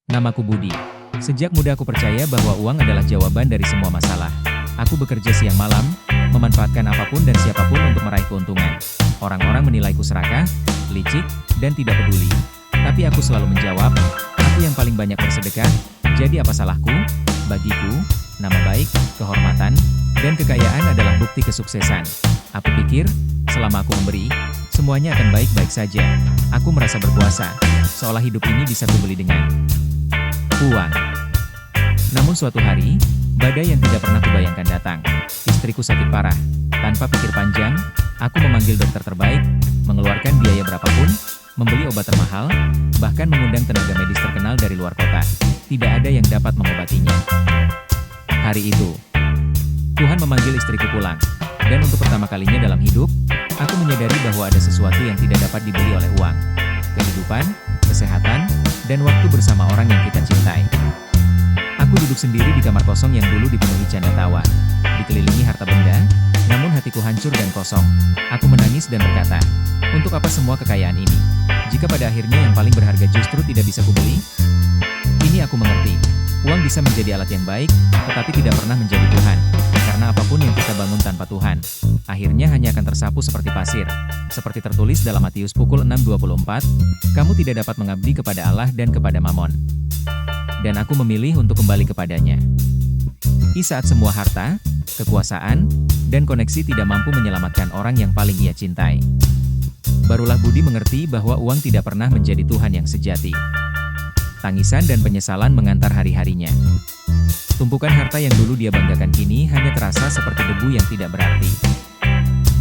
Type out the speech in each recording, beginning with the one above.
Namaku Budi. Sejak muda aku percaya bahwa uang adalah jawaban dari semua masalah. Aku bekerja siang malam, memanfaatkan apapun dan siapapun untuk meraih keuntungan. Orang-orang menilaiku serakah, licik, dan tidak peduli. Tapi aku selalu menjawab, aku yang paling banyak bersedekah, jadi apa salahku? Bagiku, nama baik, kehormatan, dan kekayaan adalah bukti kesuksesan. Aku pikir, selama aku memberi, semuanya akan baik-baik saja. Aku merasa berkuasa, seolah hidup ini bisa kubeli dengan uang. Namun suatu hari, badai yang tidak pernah kubayangkan datang. Istriku sakit parah. Tanpa pikir panjang, aku memanggil dokter terbaik, mengeluarkan biaya berapapun, membeli obat termahal, bahkan mengundang tenaga medis terkenal dari luar kota. Tidak ada yang dapat mengobatinya. Hari itu, Tuhan memanggil istriku pulang. Dan untuk pertama kalinya dalam hidup, aku menyadari bahwa ada sesuatu yang tidak dapat dibeli oleh uang. Kehidupan, kesehatan, dan waktu bersama orang yang kita cintai. Aku duduk sendiri di kamar kosong yang dulu dipenuhi canda tawa. Dikelilingi harta benda, namun hatiku hancur dan kosong. Aku menangis dan berkata, untuk apa semua kekayaan ini? Jika pada akhirnya yang paling berharga justru tidak bisa kubeli? Ini aku mengerti. Uang bisa menjadi alat yang baik, tetapi tidak pernah menjadi Tuhan. Karena apapun yang kita bangun tanpa Tuhan, akhirnya hanya akan tersapu seperti pasir. Seperti tertulis dalam Matius pukul 6:24, kamu tidak dapat mengabdi kepada Allah dan kepada Mamon. Dan aku memilih untuk kembali kepadanya. Di saat semua harta, kekuasaan, dan koneksi tidak mampu menyelamatkan orang yang paling ia cintai. Barulah Budi mengerti bahwa uang tidak pernah menjadi Tuhan yang sejati. Tangisan dan penyesalan mengantar hari-harinya. Tumpukan harta yang dulu dia banggakan kini hanya terasa seperti debu yang tidak berarti.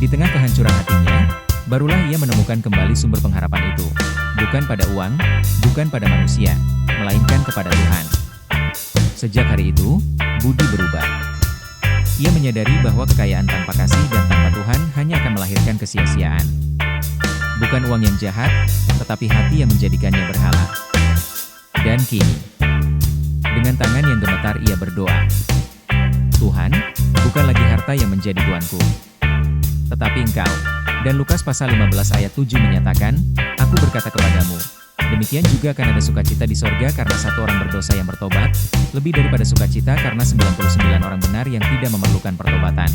Di tengah kehancuran hatinya, barulah ia menemukan kembali sumber pengharapan itu. Bukan pada uang, bukan pada manusia, melainkan kepada Tuhan. Sejak hari itu, Budi berubah. Ia menyadari bahwa kekayaan tanpa kasih dan tanpa Tuhan hanya akan melahirkan kesia-siaan. Bukan uang yang jahat, tetapi hati yang menjadikannya berhala. Dan kini, dengan tangan yang gemetar ia berdoa, Tuhan, bukan lagi harta yang menjadi tuanku, tetapi Engkau. Dan Lukas pasal 15 ayat 7 menyatakan, aku berkata kepadamu, demikian juga akan ada sukacita di sorga karena satu orang berdosa yang bertobat, lebih daripada sukacita karena 99 orang benar yang tidak memerlukan pertobatan.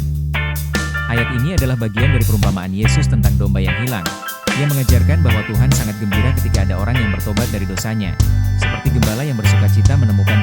Ayat ini adalah bagian dari perumpamaan Yesus tentang domba yang hilang. Ia mengajarkan bahwa Tuhan sangat gembira ketika ada orang yang bertobat dari dosanya, seperti gembala yang bersukacita menemukan